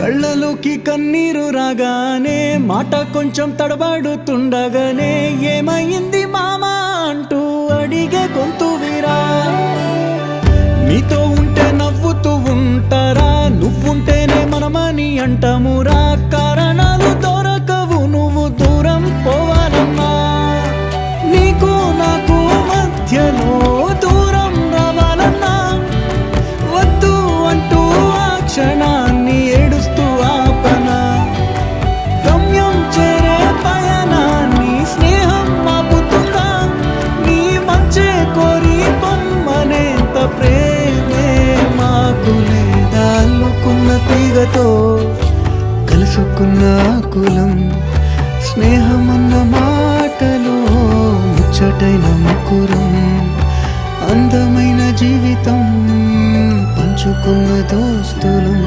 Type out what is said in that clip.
కళ్ళలోకి కన్నీరు రాగానే మాట కొంచెం తడబడుతుండగానే ఏమైంది మామా అంటూ అడిగే గొంతు వీరా. నీతో ఉంటే నవ్వుతూ ఉంటారా, నువ్వుంటేనే మనమని అంటామురా. కారణాలు దొరకవు నువ్వు దూరం పోవాలన్నా, నీకు నాకు మధ్యలో దూరం రావాలన్నా. వద్దు అంటూ ఆ క్షణాన్ని ఏడుస్తూ ఆపనా, గమ్యం చేరే పయనాన్ని స్నేహం ఆపుతుందా. నీ మంచే కోరి పొమ్మనేంత ప్రేమే మాకు లేదా. అల్లుకున్న తీగతో కలుసుకున్న కులం, స్నేహమన్న మాటలో ముచ్చటైన ముకురం. అందమైన జీవితం పంచుకున్న దోస్తులం.